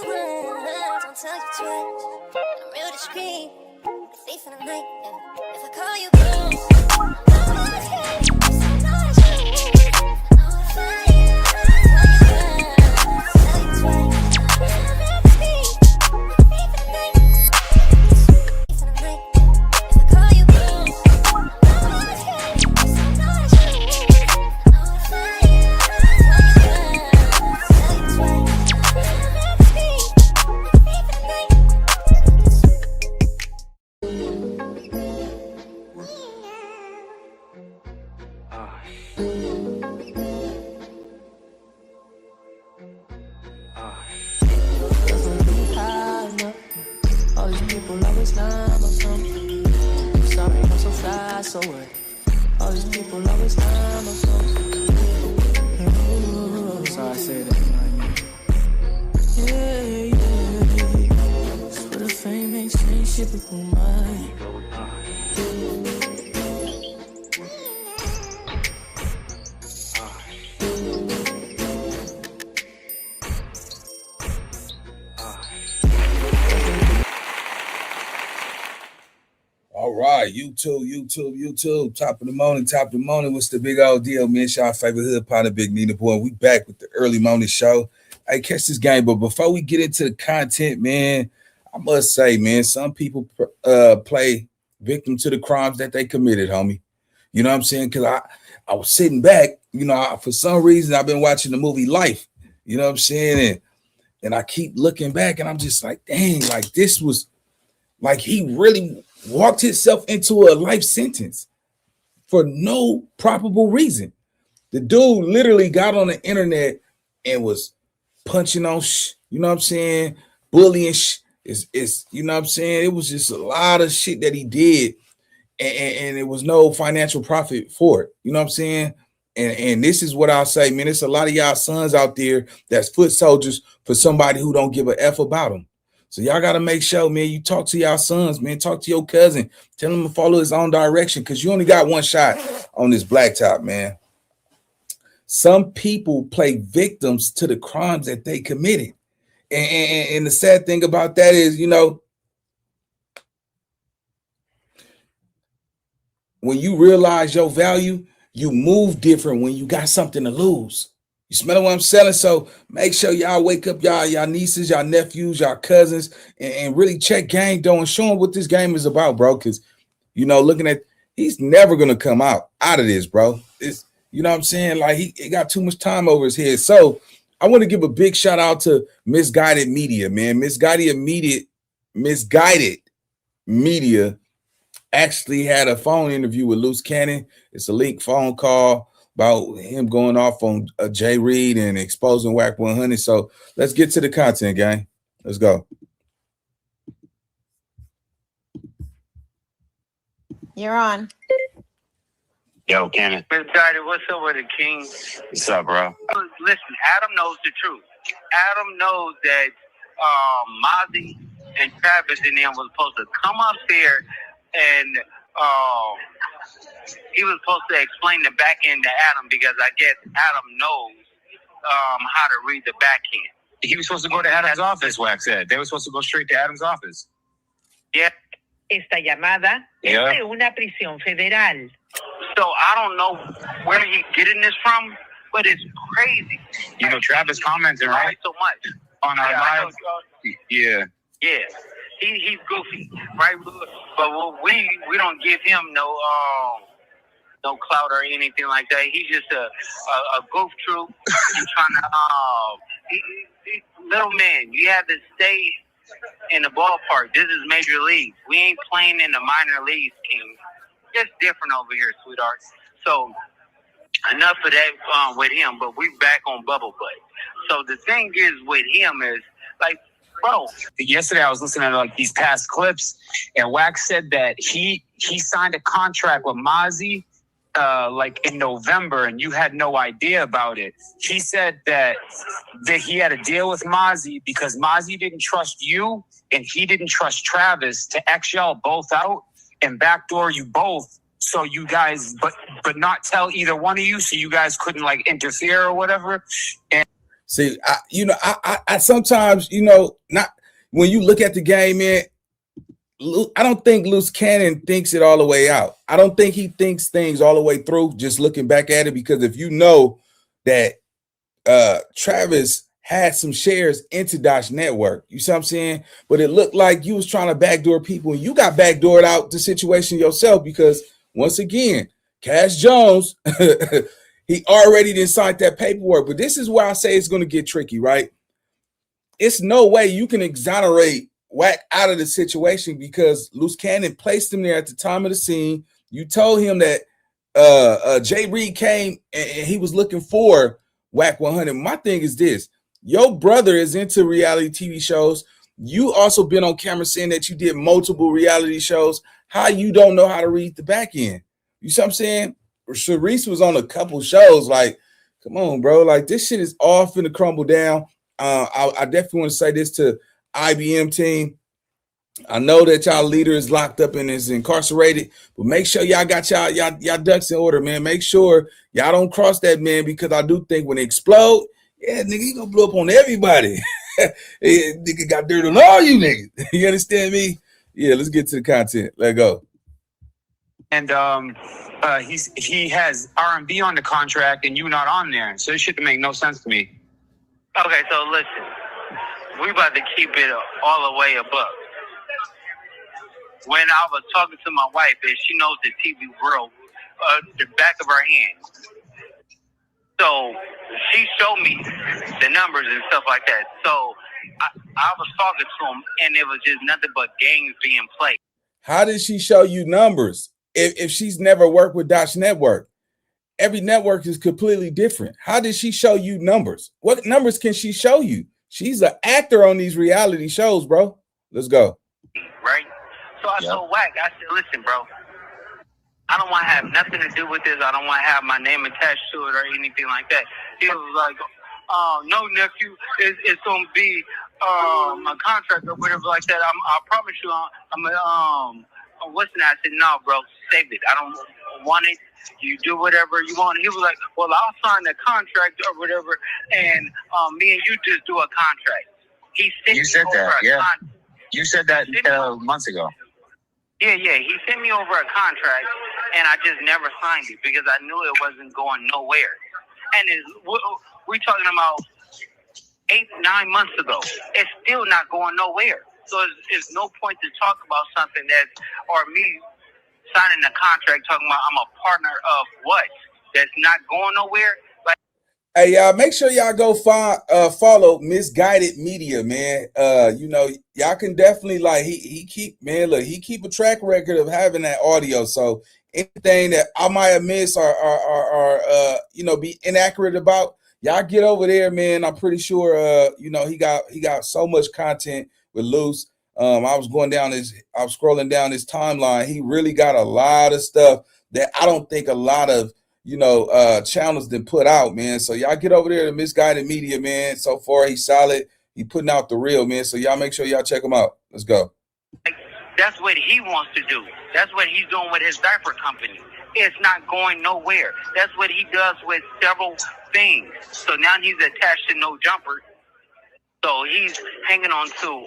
you once, don't tell you twice. I'm real discreet, a thief in the night. Yeah. If I call you bro, I'm always scared. I know it's you. I know it's fire. Tell you twice. I'm real discreet, a thief in the night. Thief in the night. If I call you bro, I'm always scared. I know it's you. I know it's fire. Tell you twice. I'm real discreet, a thief in the night. All these people always lying about something. Sorry, I'm so fly, so what? All these people always lying about something. So I say that, yeah. For the fame ain't changed shit with mine. All right, YouTube. Top of the morning. What's the big old deal, man? It's y'all favorite hood partner, Big Nina Boy. We back with the early morning show. Hey, catch this game. But before we get into the content, man, I must say, man, some people play victim to the crimes that they committed, homie. You know what I'm saying? Because I was sitting back, for some reason, I've been watching the movie Life. You know what I'm saying? And I keep looking back, and I'm just like, dang, like this was, like he really walked himself into a life sentence for no probable reason. The dude literally got on the internet and was punching on you know what I'm saying, bullying is you know what I'm saying. It was just a lot of shit that he did, and it was no financial profit for it. You know what I'm saying? And this is what I'll say, man. It's a lot of y'all sons out there that's foot soldiers for somebody who don't give a F about them. So y'all got to make sure, man, you talk to y'all sons, man. Talk to your cousin. Tell him to follow his own direction because you only got one shot on this blacktop, man. Some people play victims to the crimes that they committed. And the sad thing about that is, when you realize your value, you move different when you got something to lose. You smell what I'm selling? So make sure y'all wake up y'all nieces, y'all nephews, y'all cousins, and really check game though and show them what this game is about, bro. Because, looking at, he's never going to come out of this, bro. It's, you know what I'm saying? Like he got too much time over his head. So I want to give a big shout out to Misguided Media, man. Misguided Media actually had a phone interview with Luce Cannon. It's a leaked phone call about him going off on Jay Reed and exposing Wack100. So let's get to the content, gang. Let's go. You're on. Yo, Cannon. Mr. Daddy, what's up with the king? What's up, bro? Listen, Adam knows the truth. Adam knows that Mozzie and Travis and them was supposed to come up there and he was supposed to explain the back end to Adam because I guess Adam knows how to read the back end. He was supposed to go to Adam's office, Wack said. They were supposed to go straight to Adam's office. Yeah. Esta llamada es de una prisión federal. So I don't know where he's getting this from, but it's crazy. Travis commented, right? So much. On our live. Yeah. Yeah. He's goofy, right? But we don't give him no clout or anything like that. He's just a goof troop. He's trying to little man. You have to stay in the ballpark. This is major leagues. We ain't playing in the minor leagues, King. It's different over here, sweetheart. So enough of that with him. But we back on Bubble Butt. So the thing is with him is like, bro. Yesterday I was listening to these past clips, and Wack said that he signed a contract with Mozzie in November, and you had no idea about it. He said that he had a deal with Mozzie because Mozzie didn't trust you and he didn't trust Travis to X y'all both out and backdoor you both, so you guys, but not tell either one of you, so you guys couldn't interfere or whatever. And See, I sometimes, not when you look at the game, man, I don't think Luce Cannon thinks it all the way out. I don't think he thinks things all the way through just looking back at it, because if you know that Travis had some shares into Dash Network, you see what I'm saying? But it looked like you was trying to backdoor people, and you got backdoored out the situation yourself, because once again, Cash Jones, he already didn't sign that paperwork. But this is where I say it's going to get tricky, right? It's no way you can exonerate Wack out of the situation, because Luce Cannon placed him there at the time of the scene. You told him that Jay Reed came and he was looking for Wack100. My thing is this: your brother is into reality TV shows. You also been on camera saying that you did multiple reality shows. How you don't know how to read the back end? You see what I'm saying? Sharice was on a couple shows. Like, come on, bro. Like, this shit is all finna crumble down. I definitely want to say this to IBM team. I know that y'all leader is locked up and is incarcerated, but make sure y'all got y'all ducks in order, man. Make sure y'all don't cross that man, because I do think when it explode, yeah, nigga, he gonna blow up on everybody. Nigga got dirt on all you niggas. You understand me? Yeah, let's get to the content. Let's go. And he has R&B on the contract, and you not on there, so this shit make no sense to me. Okay, so listen, we about to keep it all the way above. When I was talking to my wife, and she knows the TV world, the back of her hand. So she showed me the numbers and stuff like that. So I was talking to him, and it was just nothing but games being played. How did she show you numbers if she's never worked with Dash Network? Every network is completely different. How did she show you numbers? What numbers can she show you? She's an actor on these reality shows, bro. Let's go. Right? So I told Wack, I said, listen, bro, I don't want to have nothing to do with this. I don't want to have my name attached to it or anything like that. He was like, no, nephew, it's going to be a contract or whatever like that. I promise you, what's that? I said, no, bro, save it. I don't want it. You do whatever you want. He was like, well, I'll sign the contract or whatever, and me and you just do a contract. You said that, yeah. You said that months ago. Yeah. He sent me over a contract, and I just never signed it because I knew it wasn't going nowhere. And we're talking about 8-9 months ago. It's still not going nowhere. So it's no point to talk about something or me signing a contract talking about I'm a partner of what? That's not going nowhere. Like, hey, y'all, make sure y'all go follow Misguided Media, man. Y'all can definitely, like, he keep a track record of having that audio. So anything that I might have missed or be inaccurate about, y'all get over there, man. I'm pretty sure he got so much content with Luce. I was scrolling down his timeline. He really got a lot of stuff that I don't think a lot of channels did put out, man. So y'all get over there to Misguided Media, man. So far he's solid. He putting out the real, man. So y'all make sure y'all check him out. Let's go. That's what he wants to do. That's what he's doing with his diaper company. It's not going nowhere. That's what he does with several things. So now he's attached to No Jumper. So he's hanging on to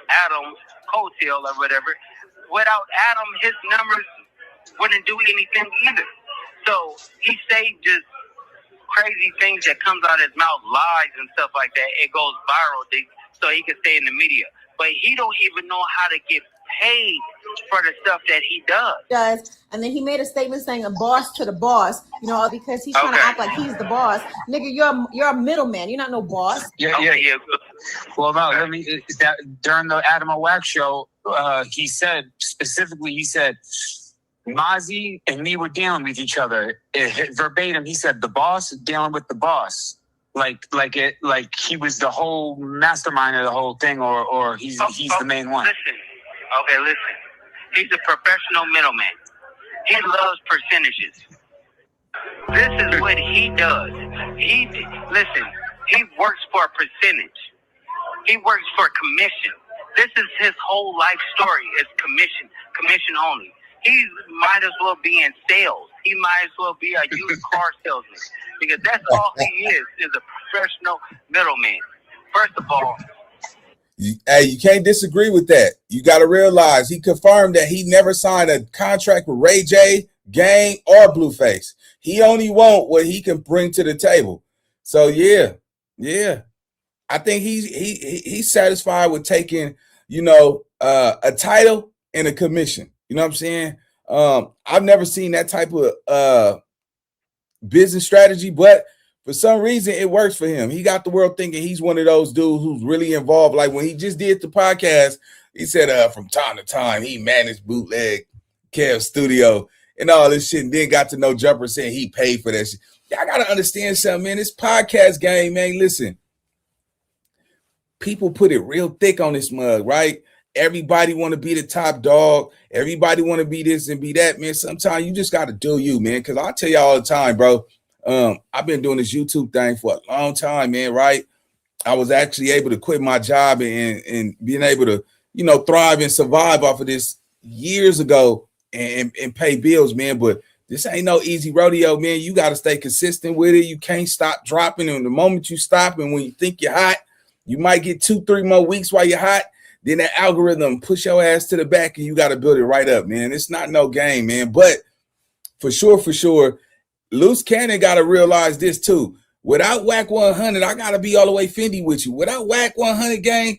Adam's coattail or whatever. Without Adam, his numbers wouldn't do anything either. So he say just crazy things that comes out of his mouth, lies and stuff like that. It goes viral so he can stay in the media. But he don't even know how to get paid for the stuff that he does. And then he made a statement saying a boss to the boss, because he's trying to act like he's the boss. Nigga, you're a middleman. You're not no boss. Yeah. Well, no, during the Adam and Wack show, he said Mozzie and me were dealing with each other. Verbatim, he said the boss dealing with the boss. Like he was the whole mastermind of the whole thing, or he's the main one. Listen. He's a professional middleman. He loves percentages. This is what he does. He works for a percentage. He works for commission. This is his whole life story. It's commission only. He might as well be in sales. He might as well be a used car salesman because that's all he is a professional middleman. First of all, Hey, you can't disagree with that. You got to realize he confirmed that he never signed a contract with Ray J, Game, or Blueface. He only want what he can bring to the table. So yeah. I think he's satisfied with taking, a title and a commission. You know what I'm saying? I've never seen that type of business strategy, but for some reason it works for him. He got the world thinking he's one of those dudes who's really involved. Like when he just did the podcast, he said from time to time he managed Bootleg Kev Studio and all this shit, and then got to know Jumper saying he paid for that shit. Y'all gotta understand something, man. This podcast game, man. Listen, people put it real thick on this mug, right? Everybody want to be the top dog. Everybody want to be this and be that, man. Sometimes you just got to do you, man. Because I tell you all the time, bro, I've been doing this YouTube thing for a long time, man, right? I was actually able to quit my job and being able to, thrive and survive off of this years ago and pay bills, man. But this ain't no easy rodeo, man. You got to stay consistent with it. You can't stop dropping. And the moment you stop and when you think you're hot, you might get 2-3 more weeks while you're hot. Then that algorithm push your ass to the back and you got to build it right up, man. It's not no game, man. But for sure, Luce Cannon got to realize this too. Without Wack100, I got to be all the way Fendi with you. Without Wack100 gang,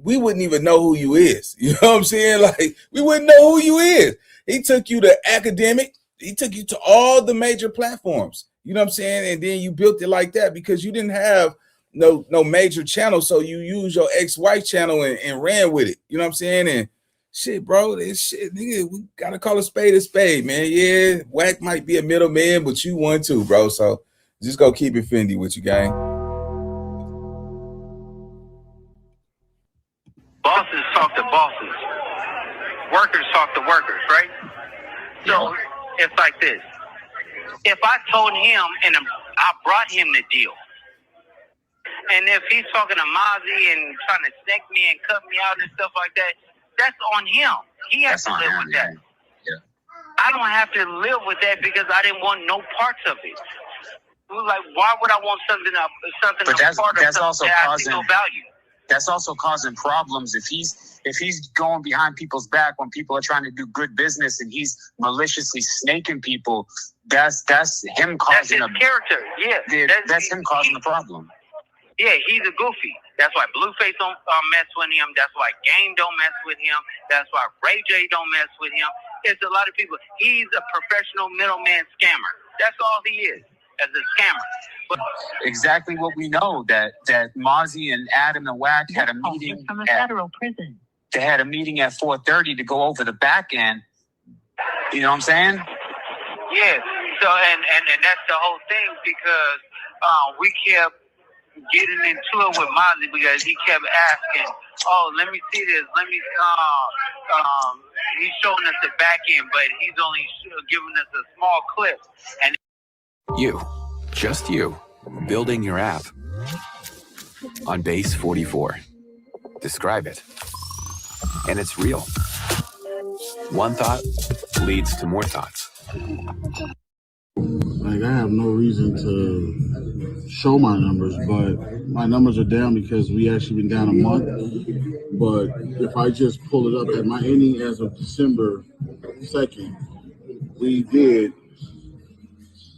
we wouldn't even know who you is. You know what I'm saying? Like, we wouldn't know who you is. He took you to academic. He took you to all the major platforms. You know what I'm saying? And then you built it like that because you didn't have no major channel. So you use your ex-wife channel and ran with it. You know what I'm saying? And shit, bro, this shit, nigga, we got to call a spade, man. Yeah, Wack might be a middleman, but you won too, bro. So just go keep it Fendi with you, gang. bosses talk to bosses. Workers talk to workers, right? So it's like this. If I told him and I brought him the deal, and if he's talking to Mozzie and trying to snake me and cut me out and stuff like that, that's on him. He has to live with that. Yeah. I don't have to live with that because I didn't want no parts of it. It was like, why would I want something But that's part of something also that has causing no value? That's also causing problems if he's going behind people's back when people are trying to do good business and he's maliciously snaking people. That's him causing That's his character. Yeah, that's him causing the problem. Yeah, he's a goofy. That's why Blueface don't mess with him. That's why Game don't mess with him. That's why Ray J don't mess with him. It's a lot of people. He's a professional middleman scammer. That's all he is, as a scammer. But Exactly what we know, that Mozzie and Adam and Wack had a meeting from a federal prison. They had a meeting at 4:30 to go over the back end. You know what I'm saying? yeah, so and that's the whole thing because we kept getting into it with Mozzie because he kept asking, "Oh, let me see this. Let me." He's showing us the back end, but he's only giving us a small clip. And You, just you, building your app on base 44. Describe it. And it's real. One thought leads to more thoughts. Like, I have no reason to show my numbers, but my numbers are down because we actually been down a month. But if I just pull it up at my ending as of December 2nd, we did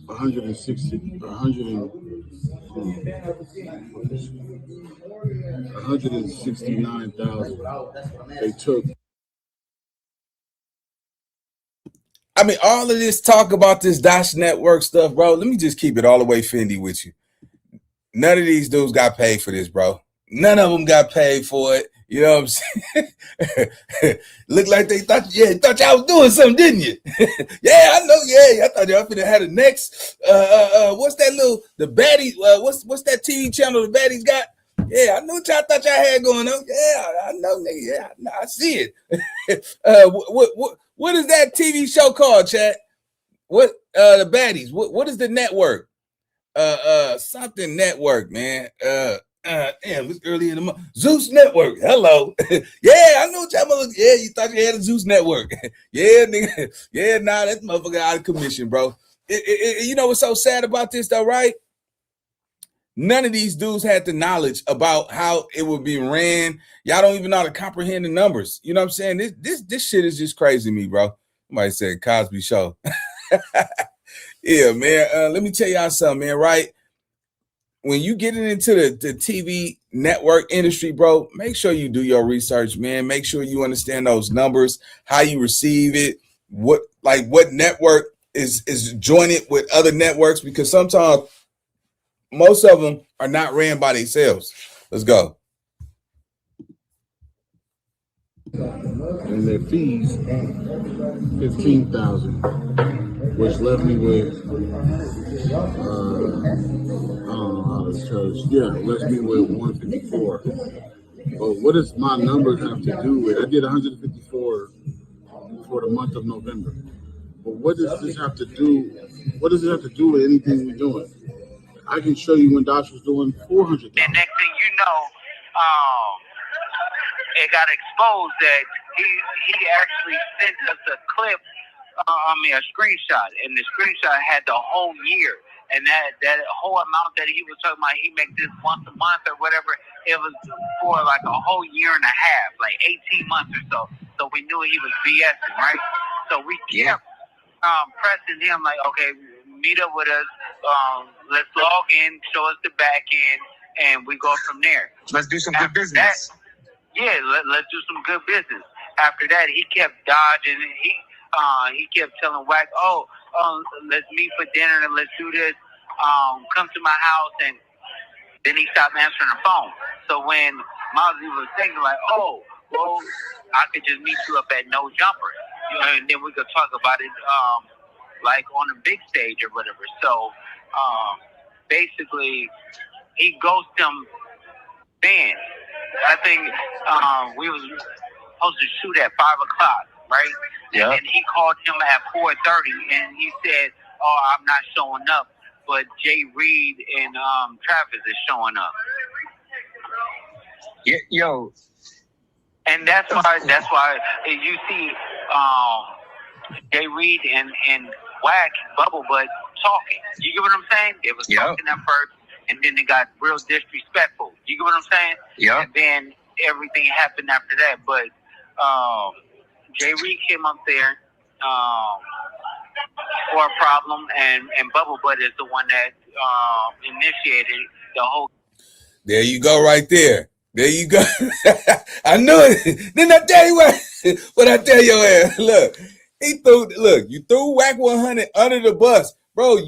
169,000. They took. I mean, all of this talk about this Dash Network stuff, bro, let me just keep it all the way Fendi with you. None of these dudes got paid for this, bro. None of them got paid for it. You know what I'm saying? Looked like they thought y'all was doing something, didn't you? Yeah, I know. Yeah, I thought y'all finna had the next. What's that the baddies? What's that TV channel the baddies got? Yeah, I know what y'all thought y'all had going on. Yeah, I know, nigga. Yeah, I see it. What is that TV show called, chat? What the baddies? What is the network? Something network, man. Damn, it's early in the month. Zeus Network. Hello. Yeah, I know what y'all. Yeah, you thought you had a Zeus Network. Yeah, nigga. Yeah, nah, that motherfucker out of commission, bro. You know what's so sad about this, though, right? None of these dudes had the knowledge about how it would be ran. Y'all don't even know how to comprehend the numbers. You know what I'm saying? This shit is just crazy to me, bro. Somebody said Cosby Show. Yeah, man. Let me tell y'all something, man, right? When you get into the TV network industry, bro, make sure you do your research, man. Make sure you understand those numbers, how you receive it, what network is joined with other networks, because sometimes most of them are not ran by themselves. Let's go. And their fees, 15,000, which left me with I don't know how to charge. Yeah, left me with 154. But what does my number have to do with? I did 154 for the month of November. But what does this have to do? What does it have to do with anything we're doing? I can show you when Dosh was doing 400. And next thing you know, it got exposed that he actually sent us a clip, a screenshot, and the screenshot had the whole year, and that whole amount that he was talking about, he makes this once a month or whatever, it was for like a whole year and a half, like 18 months or so. So we knew he was BSing, right? So we kept pressing him like, okay, meet up with us, let's log in, show us the back end, and we go from there. Let's do some good business. Let's do some good business. After that, he kept dodging. He kept telling Wack, let's meet for dinner and let's do this. Come to my house, and then he stopped answering the phone. So when Mozzie was thinking like, I could just meet you up at No Jumper, and then we could talk about it, like on a big stage or whatever. So basically, he ghosted him then. I think we was supposed to shoot at 5 o'clock, right? Yeah. And he called him at 4:30, and he said, I'm not showing up, but Jay Reed and Travis is showing up. Yeah, yo. And that's why you see Jay Reed and Wack Bubble Butt talking. You get what I'm saying? They was talking at first, and then they got real disrespectful. You get what I'm saying? Yeah. And then everything happened after that. But Jay Reed came up there for a problem, and Bubble Butt is the one that initiated the whole. There you go, right there. There you go. I knew it. Didn't I tell you what I tell your ass? Look, you threw Wack100 under the bus. Bro,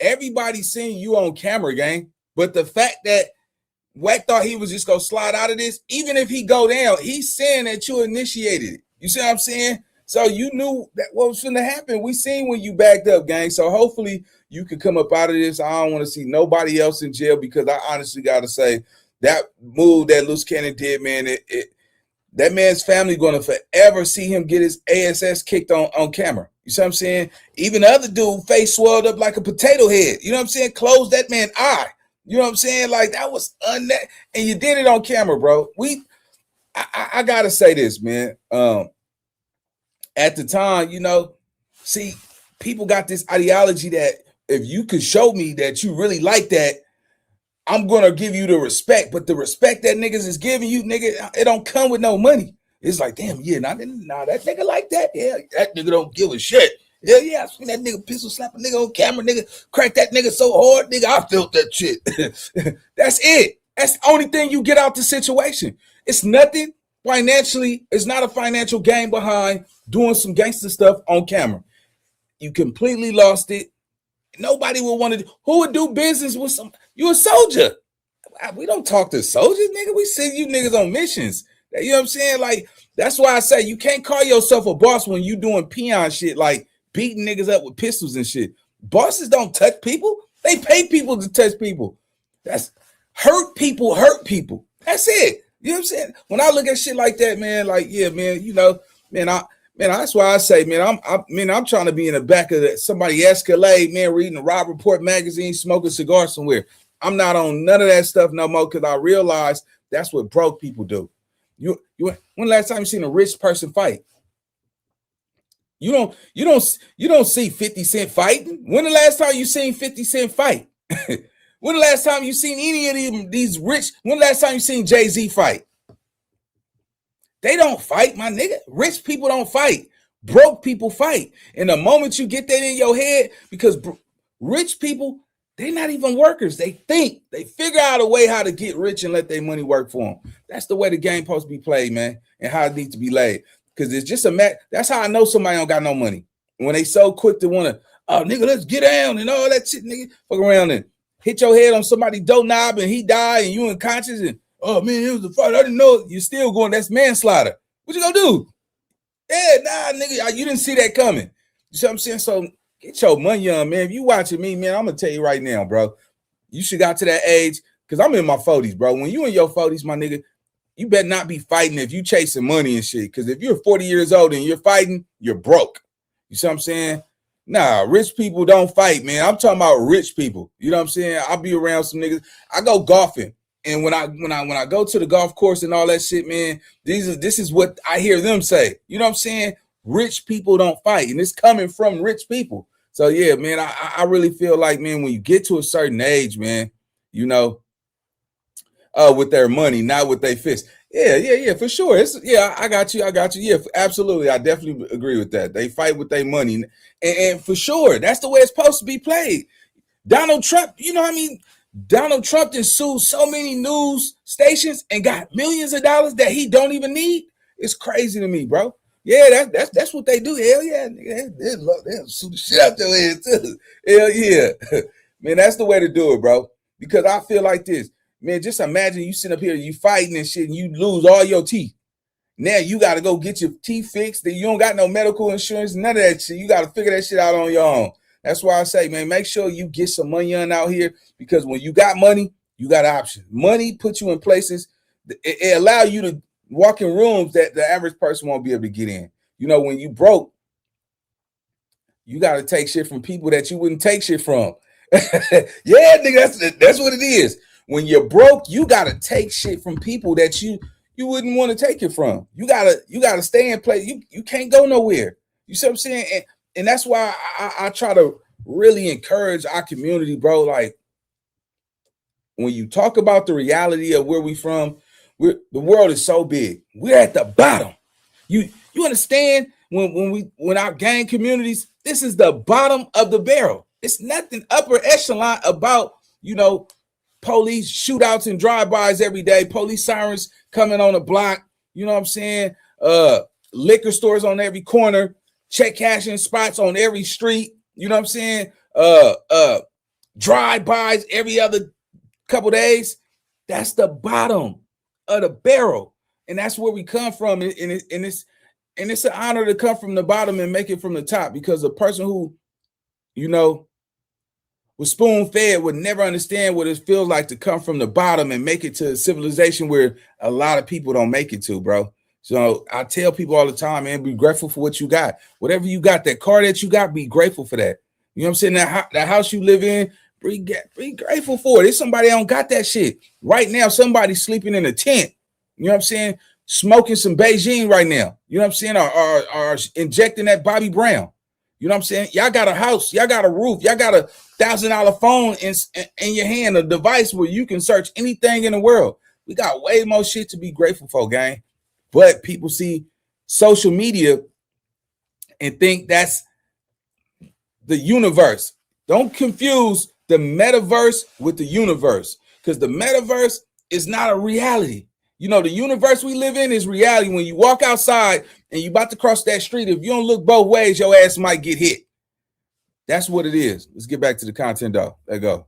everybody seen you on camera, gang. But the fact that Wack thought he was just going to slide out of this, even if he go down, he's saying that you initiated it. You see what I'm saying? So you knew that what was going to happen. We seen when you backed up, gang. So hopefully you can come up out of this. I don't want to see nobody else in jail, because I honestly got to say that move that Luce Cannon did, man, that man's family going to forever see him get his ASS kicked on camera. You see what I'm saying? Even the other dude face swelled up like a potato head. You know what I'm saying? Closed that man's eye. You know what I'm saying? Like, that was and you did it on camera, bro. I gotta say this, man. At the time, see, people got this ideology that if you could show me that you really like that, I'm gonna give you the respect. But the respect that niggas is giving you, nigga, it don't come with no money. It's like, damn, that nigga like that. Yeah, that nigga don't give a shit. Yeah, I seen that nigga pistol slap a nigga on camera, nigga, crack that nigga so hard, nigga, I felt that shit. That's it. That's the only thing you get out the situation. It's nothing financially. It's not a financial gain behind doing some gangster stuff on camera. You completely lost it. Nobody would want to. Who would do business with you a soldier? We don't talk to soldiers, nigga. We send you niggas on missions. You know what I'm saying? Like, that's why I say you can't call yourself a boss when you doing peon shit, like beating niggas up with pistols and shit. Bosses don't touch people. They pay people to touch people. That's hurt people. That's it. You know what I'm saying? When I look at shit like that, man, like, yeah, man, that's why I say, man, I'm trying to be in the back of somebody Escalade, man, reading the Rob Report magazine, smoking a cigar somewhere. I'm not on none of that stuff no more, because I realize that's what broke people do. When last time you seen a rich person fight? You don't see 50 Cent fighting. When the last time you seen 50 Cent fight? When the last time you seen any of these rich? When the last time you seen Jay-Z fight? They don't fight, my nigga. Rich people don't fight. Broke people fight. And the moment you get that in your head, because rich people, they're not even workers. They think. They figure out a way how to get rich and let their money work for them. That's the way the game supposed to be played, man, and how it needs to be laid. Because it's just that's how I know somebody don't got no money. When they so quick to want to, oh, nigga, let's get down and all that shit, nigga. Fuck around and hit your head on somebody's doorknob and he died and you unconscious and, oh, man, it was a fight. I didn't know. You're still going, that's manslaughter. What you gonna do? Yeah, nah, nigga, you didn't see that coming. You see what I'm saying? So get your money on, man. If you watching me, man, I'm gonna tell you right now, bro. You should got to that age, because I'm in my 40s, bro. When you in your 40s, my nigga, you better not be fighting if you chasing money and shit. Because if you're 40 years old and you're fighting, you're broke. You see what I'm saying? Nah, rich people don't fight, man. I'm talking about rich people. You know what I'm saying? I'll be around some niggas. I go golfing. And when I go to the golf course and all that shit, man, this is what I hear them say. You know what I'm saying? Rich people don't fight, and it's coming from rich people. So yeah, man, I really feel like, man, when you get to a certain age, man, you know, with their money, not with their fists. Yeah, for sure. I got you. Yeah, absolutely. I definitely agree with that. They fight with their money, and for sure, that's the way it's supposed to be played. Donald Trump, you know what I mean? Donald Trump done sued so many news stations and got millions of dollars that he don't even need. It's crazy to me, bro. Yeah, that's what they do. Hell yeah, they'll sue the shit out your head too. Hell yeah, man, that's the way to do it, bro. Because I feel like this, man. Just imagine you sitting up here, you fighting and shit, and you lose all your teeth. Now you got to go get your teeth fixed. Then you don't got no medical insurance, none of that shit. You got to figure that shit out on your own. That's why I say, man, make sure you get some money on out here, because when you got money, you got options. Money puts you in places. It allow you to walk in rooms that the average person won't be able to get in. You know, when you broke, you got to take shit from people that you wouldn't take shit from. Yeah, nigga, that's what it is. When you're broke, you got to take shit from people that you wouldn't want to take it from. You gotta stay in place. You can't go nowhere. You see what I'm saying? And that's why I try to really encourage our community, bro. Like, when you talk about the reality of where we from, the world is so big. We're at the bottom. You understand? When our gang communities, this is the bottom of the barrel. It's nothing upper echelon about, you know, police shootouts and drive-bys every day, police sirens coming on the block. You know what I'm saying? Liquor stores on every corner. Check cashing spots on every street. You know what I'm saying? Drive-bys every other couple days. That's the bottom of the barrel. And that's where we come from. And it's an honor to come from the bottom and make it from the top, because a person who, you know, was spoon-fed would never understand what it feels like to come from the bottom and make it to a civilization where a lot of people don't make it to, bro. So I tell people all the time, man, be grateful for what you got. Whatever you got, that car that you got, be grateful for that. You know what I'm saying? That house you live in, be grateful for it. If somebody don't got that shit. Right now, somebody's sleeping in a tent. You know what I'm saying? Smoking some Beijing right now. You know what I'm saying? Or injecting that Bobby Brown. You know what I'm saying? Y'all got a house. Y'all got a roof. Y'all got a $1,000 phone in your hand, a device where you can search anything in the world. We got way more shit to be grateful for, gang. But people see social media and think that's the universe. Don't confuse the metaverse with the universe, because the metaverse is not a reality. You know, the universe we live in is reality. When you walk outside and you about to cross that street, if you don't look both ways, your ass might get hit. That's what it is. Let's get back to the content, though. There you go.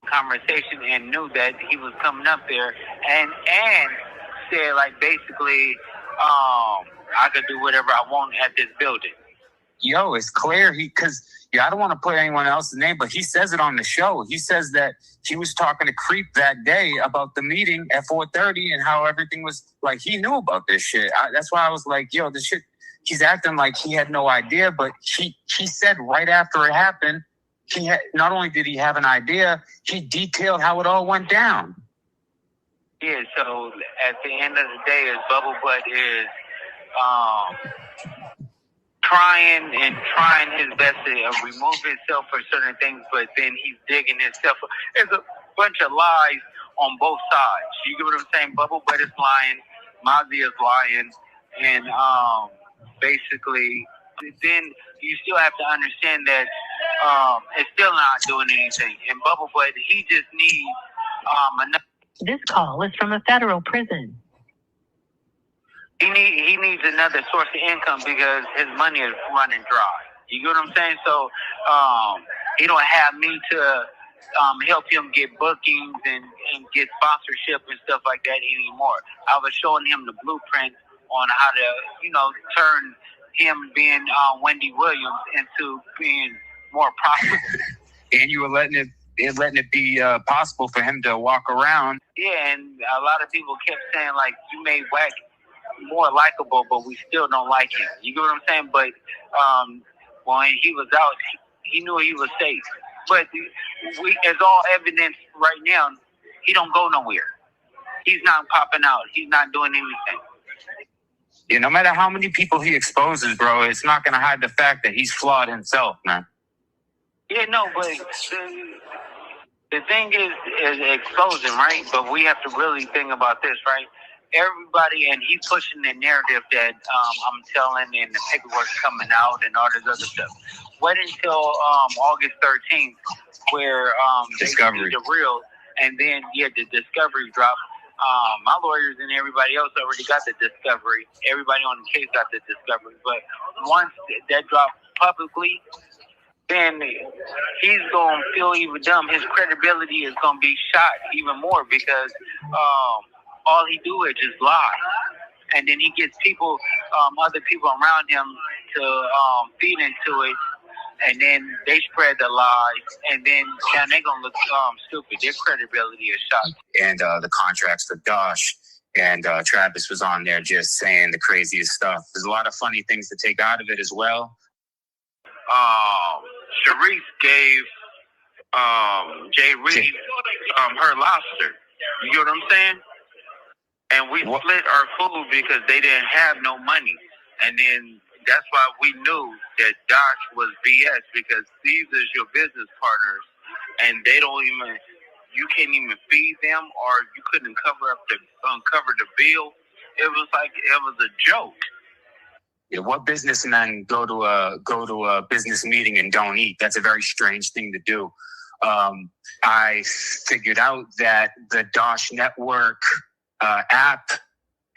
Conversation, and knew that he was coming up there, and said, like, basically, I could do whatever I want at this building. Yo, it's clear I don't want to put anyone else's name, but he says it on the show. He says that he was talking to Creep that day about the meeting at 4:30 and how everything was like, he knew about this shit. That's why I was like, yo, this shit, he's acting like he had no idea, but he said right after it happened, not only did he have an idea, he detailed how it all went down. Yeah, so at the end of the day, as Bubble Butt is trying his best to remove himself for certain things, but then he's digging himself. There's a bunch of lies on both sides. You get what I'm saying? Bubble Butt is lying, Mozzie is lying, and basically, then you still have to understand that it's still not doing anything. And Bubble Butt, he just needs enough. This call is from a federal prison. He needs another source of income because his money is running dry. You get what I'm saying? So he don't have me to help him get bookings and get sponsorship and stuff like that anymore. I was showing him the blueprint on how to, turn him being Wendy Williams into being more profitable. And you were letting it be possible for him to walk around. Yeah, and a lot of people kept saying, like, you made Wack more likable, but we still don't like him. You get what I'm saying? But when he was out, he knew he was safe. But as all evidence right now, he don't go nowhere. He's not popping out. He's not doing anything. Yeah, no matter how many people he exposes, bro, it's not going to hide the fact that he's flawed himself, man. Yeah, no, but the thing is exposing, right? But we have to really think about this, right? Everybody, and he's pushing the narrative that I'm telling, and the paperwork's coming out, and all this other stuff. Wait until August 13th, where Discovery. they see the real, and then the discovery drop. My lawyers and everybody else already got the discovery. Everybody on the case got the discovery. But once that drops publicly, then he's going to feel even dumb. His credibility is going to be shot even more because all he do is just lie. And then he gets people, other people around him to feed into it. And then they spread the lies, and then now they're going to look stupid. Their credibility is shot. And the contracts for Dosh and Travis was on there just saying the craziest stuff. There's a lot of funny things to take out of it as well. Sharice gave Jay Reed her lobster. You get what I'm saying? And we split our food because they didn't have no money. And then that's why we knew that Dosh was BS, because these are your business partners, and they don't even, you can't even feed them, or you couldn't cover the bill. It was like it was a joke. Yeah, what businessmen go to a business meeting and don't eat? That's a very strange thing to do. I figured out that the Dosh Network app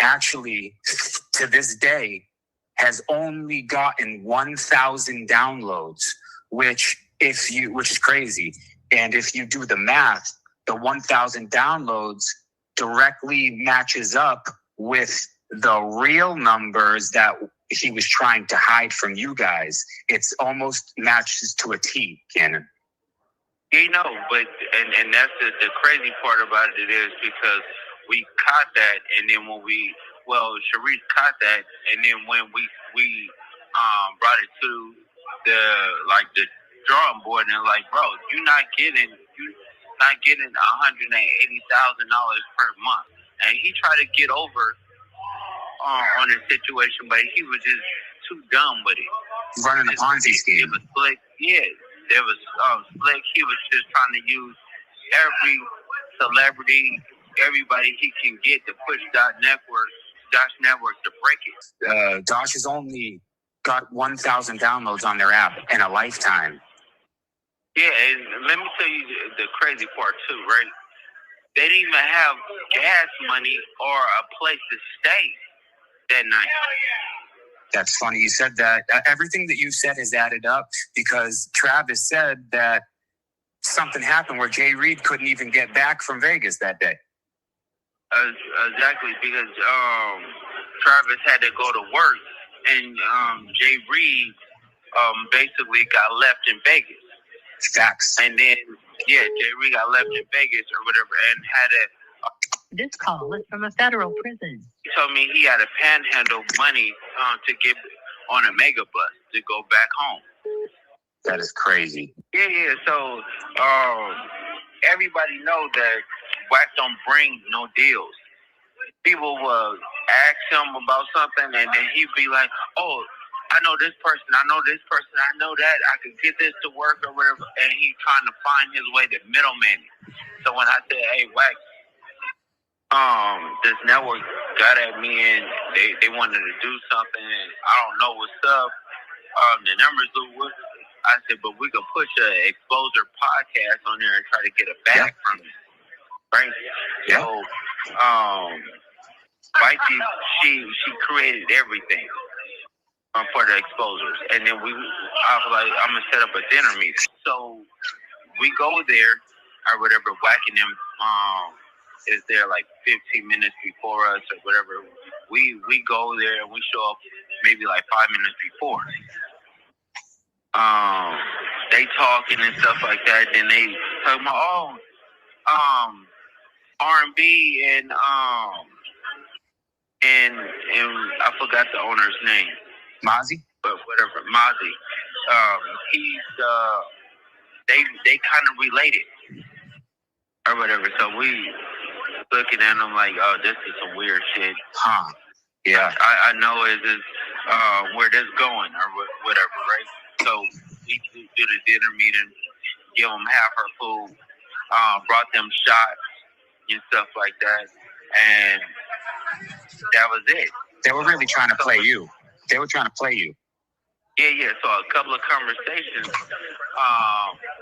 actually, to this day, has only gotten 1,000 downloads, which is crazy. And if you do the math, the 1,000 downloads directly matches up with the real numbers that he was trying to hide from you guys. It's almost matches to a T, Cannon. You know, but and that's the crazy part about it is because we caught that, and then when Sharice caught that, and then when we brought it to the drawing board, and like, bro, you're not getting $180,000 per month, and he tried to get over on the situation, but he was just too dumb with it. Running a Ponzi scheme. It was slick, yeah. There was slick. He was just trying to use every celebrity, everybody he can get to push Dosh Network to break it. Dosh has only got 1,000 downloads on their app in a lifetime. Yeah, and let me tell you the crazy part too, right? They didn't even have gas money or a place to stay that night. That's funny you said that. Everything that you said has added up because Travis said that something happened where Jay Reed couldn't even get back from Vegas that day. Exactly, because Travis had to go to work, and Jay Reed basically got left in Vegas. Facts. And then, Jay Reed got left in Vegas or whatever, and had a... This call is from a federal prison. He told me he had to panhandle money to get on a mega bus to go back home. That is crazy. Yeah. So everybody know that Wack don't bring no deals. People will ask him about something, and then he'd be like, "Oh, I know this person, I know this person, I know that, I can get this to work or whatever, and he's trying to find his way to middleman. So when I said, hey, Wack, this network got at me and they wanted to do something and I don't know what's up. The numbers look good. I said, but we could push an exposure podcast on there and try to get a bag from it. Right? Yeah. So Mikey, she created everything for the exposures. And then I was like, I'm gonna set up a dinner meeting. So we go there or whatever, whacking them is there like 15 minutes before us or whatever. We go there and we show up maybe like 5 minutes before. They talking and stuff like that. Then they talking about R&B and I forgot the owner's name. Mozzie? But whatever, Mozzie. They kind of related or whatever. So we looking at them like, oh, this is some weird shit. Huh. Yeah. I know is where this going or whatever, right? So we do the dinner meeting, give them half our food, brought them shots and stuff like that, and that was it. They were really trying to play you. They were trying to play you. Yeah. So a couple of conversations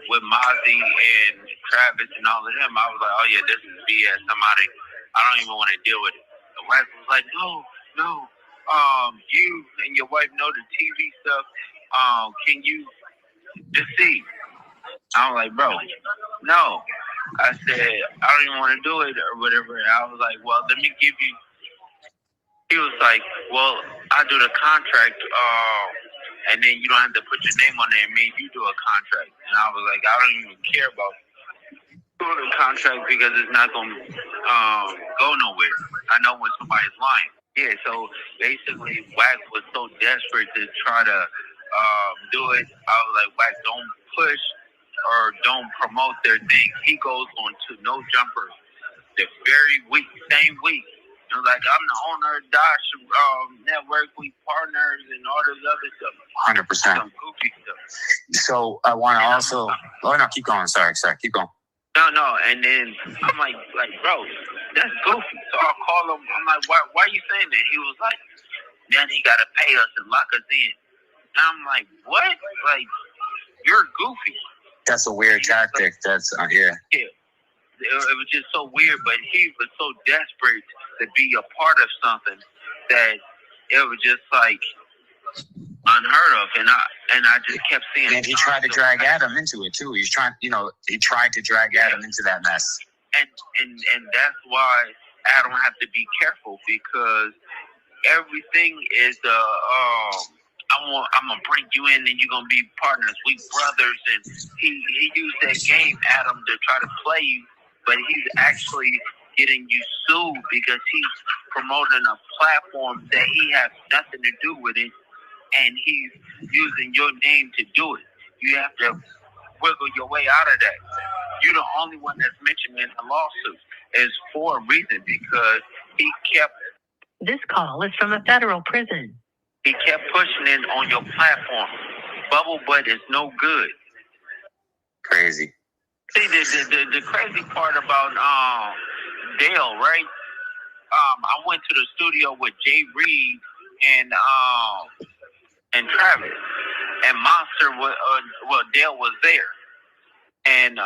with Mozzie and Travis and all of them, I was like, oh yeah, this is BS. Somebody, I don't even want to deal with it. The wife was like, no. You and your wife know the TV stuff. Can you just see? I was like, bro, no. I said, I don't even want to do it or whatever. I was like, well, let me give you. He was like, well, I do the contract, and then you don't have to put your name on there. Me, you do a contract. And I was like, I don't even care about doing a contract because it's not going to go nowhere. I know when somebody's lying. Yeah, so basically, Wack was so desperate to try to do it. I was like, Wack, don't push or don't promote their thing. He goes on to No Jumper the very week, same week. It was like, I'm the owner of Dash Network. We partners and all this other stuff. 100%. Some goofy stuff. So I want to also. Oh no, keep going. Sorry, keep going. No, and then I'm like, bro, that's goofy. So I'll call him. I'm like, why are you saying that? He was like, then he got to pay us and lock us in. And I'm like, what? Like, you're goofy. That's a weird tactic. That's yeah. Yeah. It was just so weird, but he was so desperate to be a part of something that it was just like unheard of, and I just kept seeing. And he tried to drag Adam into it too. He tried to drag Adam into that mess. And that's why Adam have to be careful because everything is I'm gonna bring you in and you're gonna be partners. We brothers, and he used that game, Adam, to try to play you, but he's actually getting you sued because he's promoting a platform that he has nothing to do with it, and he's using your name to do it. You have to wiggle your way out of that. You're the only one that's mentioned in the lawsuit. It's for a reason because he kept. This call is from a federal prison. He kept pushing it on your platform. Bubble butt is no good. Crazy. See, the crazy part about Dale, right? I went to the studio with Jay Reed and Travis, and Monster was Dale was there, and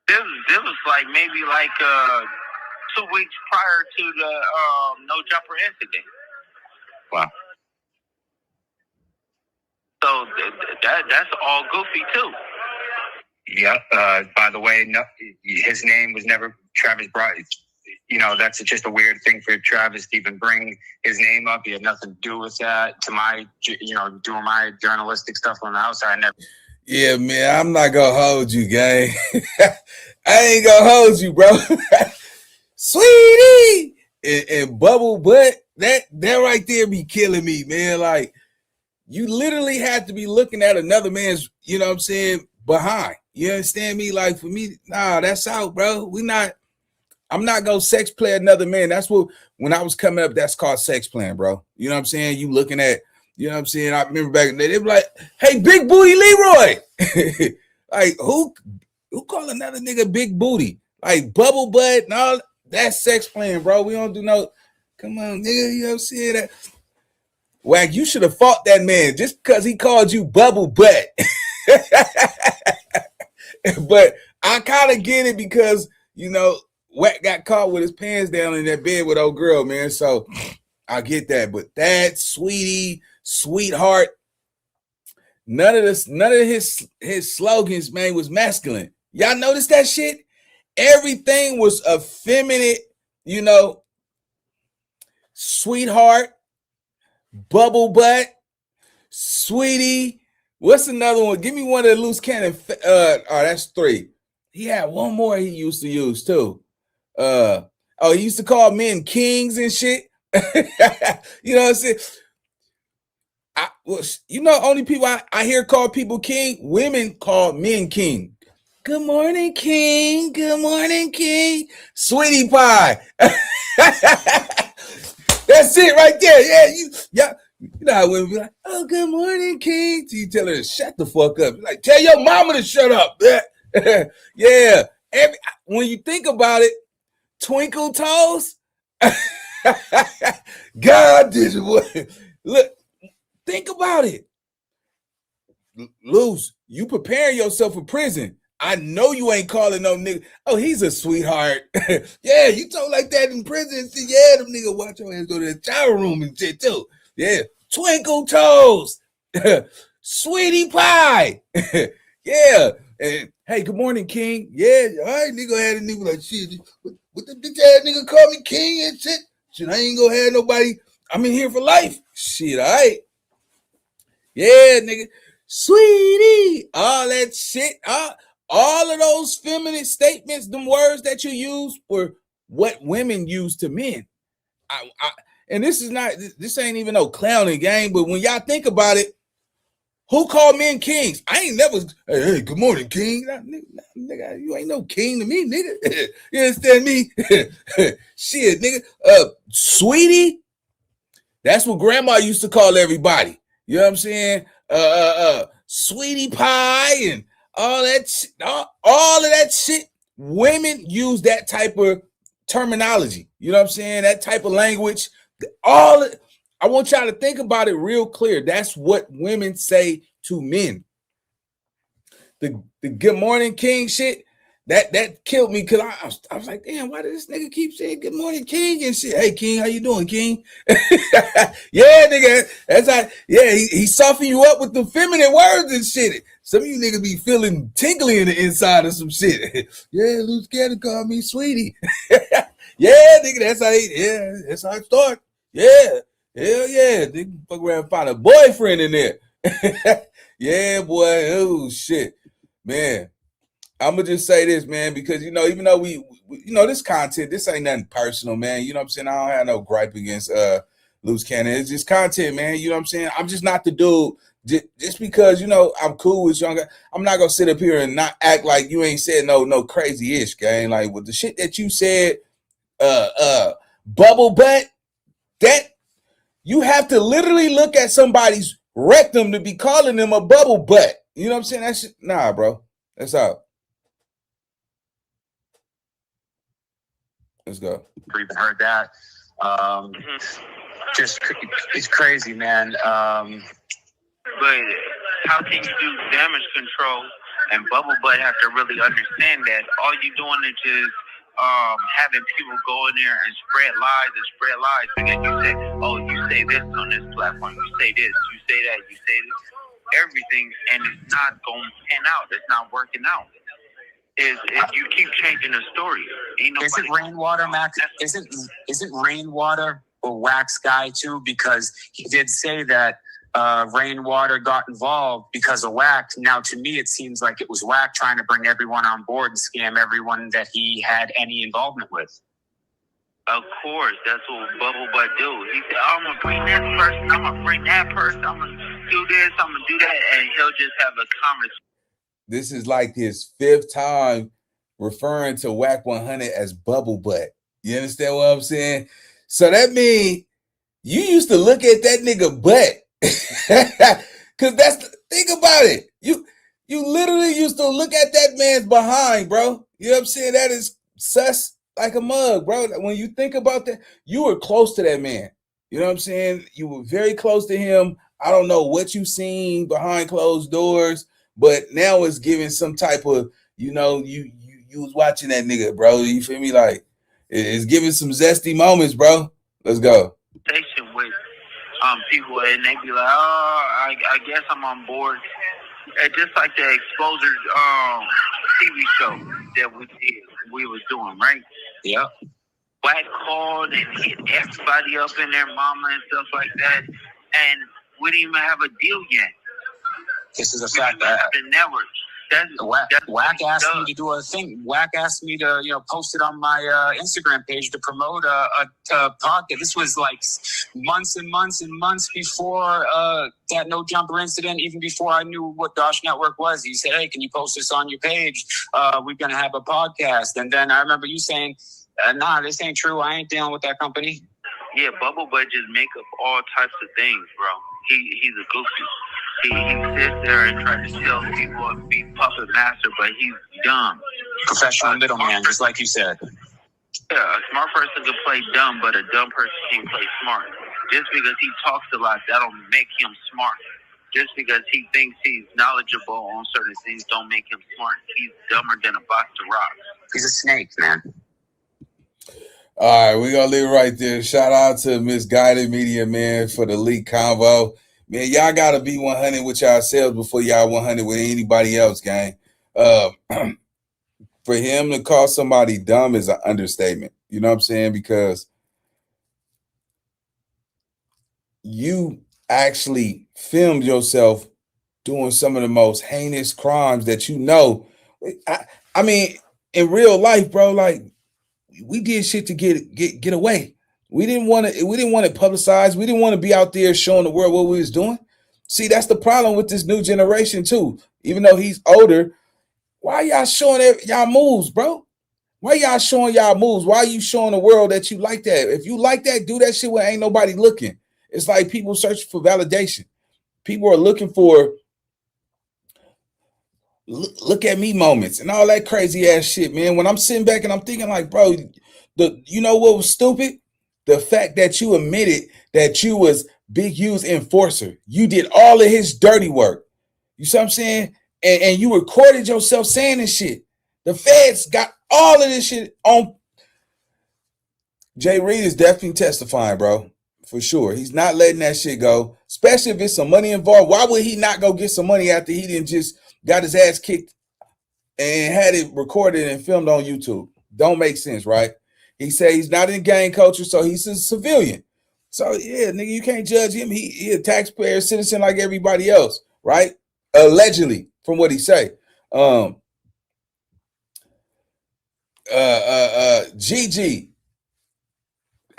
this was like maybe 2 weeks prior to the No Jumper incident. Wow. So that's all goofy too. Yep. By the way, no, his name was never Travis brought. That's just a weird thing for Travis to even bring his name up. He had nothing to do with that. To my, doing my journalistic stuff on the outside, I never. Yeah, man, I'm not gonna hold you, gang. I ain't gonna hold you, bro. Sweetie and Bubble Butt, that right there be killing me, man. Like, you literally have to be looking at another man's, you know what I'm saying, behind. You understand me? Like, for me, nah, that's out, bro. I'm not gonna sex play another man. That's what, when I was coming up, that's called sex playing, bro. You know what I'm saying? You looking at You know what I'm saying? I remember back in the day, they were like, hey, big booty Leroy. Like, who call another nigga big booty? Like bubble butt and all that's sex playing, bro. We don't do no, come on, nigga, you know what I'm saying? That Wack, you should have fought that man just because he called you bubble butt. But I kind of get it because, you know, Wack got caught with his pants down in that bed with old girl, man. So I get that. But that sweetie, sweetheart, none of his slogans, man, was masculine. Y'all notice that shit? Everything was effeminate, you know, sweetheart, bubble butt, sweetie. What's another one? Give me one of the loose cannon. That's 3. He had one more he used to use too. He used to call men kings and shit. You know what I'm saying? Only people I hear call people king, women call men king. Good morning, king. Good morning, king. Sweetie pie. That's it right there. Yeah, you know how women be like, oh, good morning, king. So you tell her to shut the fuck up. Like, tell your mama to shut up. Yeah. When you think about it, twinkle toes. God did it. Look, think about it. Luce, you prepare yourself for prison. I know you ain't calling no nigga. Oh, he's a sweetheart. Yeah, you talk like that in prison. And say, yeah, them nigga watch your ass go to the shower room and shit too. Yeah, twinkle toes, sweetie pie. Yeah, and hey, good morning, king. Yeah, all right, nigga had a nigga like shit. What the bitch ass nigga call me king and shit? Shit, I ain't gonna have nobody. I'm in here for life. Shit, all right. Yeah, nigga, sweetie, all that shit. All of those feminine statements, them words that you use were what women use to men. And this ain't even no clowning game, but when y'all think about it, who called men kings? I ain't never, hey, good morning, king. Nigga, you ain't no king to me, nigga. You understand me? Shit, nigga. Sweetie, that's what grandma used to call everybody. You know what I'm saying? Sweetie pie and all that shit, all of that shit. Women use that type of terminology. You know what I'm saying? That type of language. I want y'all to think about it real clear. That's what women say to men. The good morning king shit, that killed me because I was like, damn, why does this nigga keep saying good morning king and shit? Hey, king, how you doing, king? Yeah, nigga, that's how. Yeah, he soften you up with the feminine words and shit. Some of you niggas be feeling tingly in the inside of some shit. Yeah, Luce to call me sweetie. Yeah, nigga, that's how I start. Yeah, hell yeah, nigga, fuck around and find a boyfriend in there. Yeah, boy, oh shit, man. I'm gonna just say this, man, because even though we this content, this ain't nothing personal, man. You know what I'm saying? I don't have no gripe against Luce Cannon. It's just content, man. You know what I'm saying? I'm just not the dude. Just because I'm cool with you, I'm not gonna sit up here and not act like you ain't said no crazy ish, gang. Like with the shit that you said, bubble butt, that you have to literally look at somebody's rectum to be calling them a bubble butt. You know what I'm saying? That shit, nah, bro. That's out. Let's go. Never even heard that. Just it's crazy, man. But how can you do damage control and bubble butt have to really understand that all you doing is just having people go in there and spread lies. Because you say, oh, you say this on this platform, you say this, you say that, you say this, everything, and it's not going to pan out. It's not working out. Is you keep changing the story. Isn't Rainwater, Max? Isn't Rainwater a Wax guy too? Because he did say that Rainwater got involved because of Wack. Now, to me, it seems like it was Wack trying to bring everyone on board and scam everyone that he had any involvement with. Of course, that's what Bubble Butt do. He said, I'm going to bring this person, I'm going to bring that person, I'm going to do this, I'm going to do that, and he'll just have a conversation. This is like his 5th time referring to Wack100 as bubble butt. You understand what I'm saying? So that means you used to look at that nigga butt Cause think about it. You literally used to look at that man's behind, bro. You know what I'm saying? That is sus like a mug, bro. When you think about that, you were close to that man. You know what I'm saying? You were very close to him. I don't know what you seen behind closed doors, but now it's giving some type of, you was watching that nigga, bro. You feel me? Like it's giving some zesty moments, bro. Let's go. With people, and they be like, oh, I guess I'm on board. And just like the exposure TV show that we was doing, right? Yep. Wack called and hit everybody up in their mama and stuff like that, and we didn't even have a deal yet. This is a fact. The network. Wack asked me to do a thing. Wack asked me to, post it on my Instagram page to promote a podcast. This was like months and months and months before that No Jumper incident, even before I knew what Dosh Network was. He said, hey, can you post this on your page? We're going to have a podcast. And then I remember you saying, nah, this ain't true. I ain't dealing with that company. Yeah, Bubble Butt just make up all types of things, bro. He's a goofy. He sits there and tries to tell people to be puppet master, but he's dumb. Professional middleman, just like you said. Yeah, a smart person can play dumb, but a dumb person can't play smart. Just because he talks a lot, that'll make him smart. Just because he thinks he's knowledgeable on certain things don't make him smart. He's dumber than a box of rocks. He's a snake, man. All right, we're going to leave it right there. Shout out to Misguided Media, man, for the leak convo. Man, y'all got to be 100 with yourselves before y'all 100 with anybody else, gang. For him to call somebody dumb is an understatement. You know what I'm saying? Because you actually filmed yourself doing some of the most heinous crimes that you know. I mean, in real life, bro, like, we did shit to get away. We didn't want it publicized. We didn't want to be out there showing the world what we was doing. See, that's the problem with this new generation too. Even though he's older, why y'all showing y'all moves, bro? Why y'all showing y'all moves? Why are you showing the world that you like that? If you like that, do that shit when ain't nobody looking. It's like people searching for validation. People are looking for look at me moments and all that crazy ass shit, man. When I'm sitting back and I'm thinking like, bro, you know what was stupid? The fact that you admitted that you was Big U's enforcer. You did all of his dirty work. You see what I'm saying? And you recorded yourself saying this shit. The feds got all of this shit on. Jay Reed is definitely testifying, bro. For sure. He's not letting that shit go, especially if it's some money involved. Why would he not go get some money after he didn't just got his ass kicked and had it recorded and filmed on YouTube? Don't make sense, right? He said he's not in gang culture, so he's a civilian. So, yeah, nigga, you can't judge him. He a taxpayer, citizen like everybody else, right? Allegedly, from what he say. Gigi,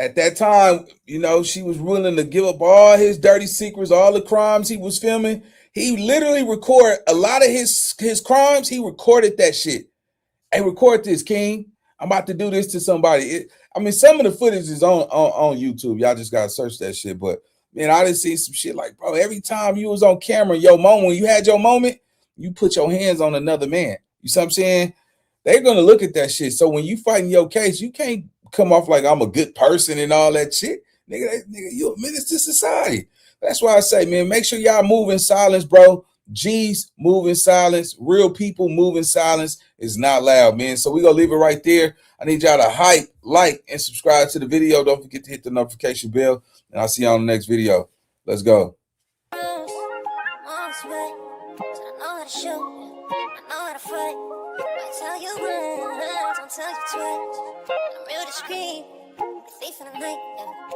at that time, you know, she was willing to give up all his dirty secrets, all the crimes he was filming. He literally recorded a lot of his crimes. He recorded that shit. Hey, record this, King. I'm about to do this to somebody. Some of the footage is on YouTube. Y'all just gotta search that shit. But man, I didn't see some shit like, bro, every time you was on camera, your moment, when you had your moment, you put your hands on another man. You see what I'm saying? They're gonna look at that shit. So when you fighting your case, you can't come off like I'm a good person and all that shit. Nigga, you a menace to society. That's why I say, man, make sure y'all move in silence, bro. G's move in silence. Real people move in silence. Is not loud, man. So we're going to leave it right there. I need y'all to hype, like, and subscribe to the video. Don't forget to hit the notification bell. And I'll see y'all on the next video. Let's go. I know how to shoot, I know how to fight. I tell you once, don't tell you twice. I'm real discreet, thief in the night, yeah.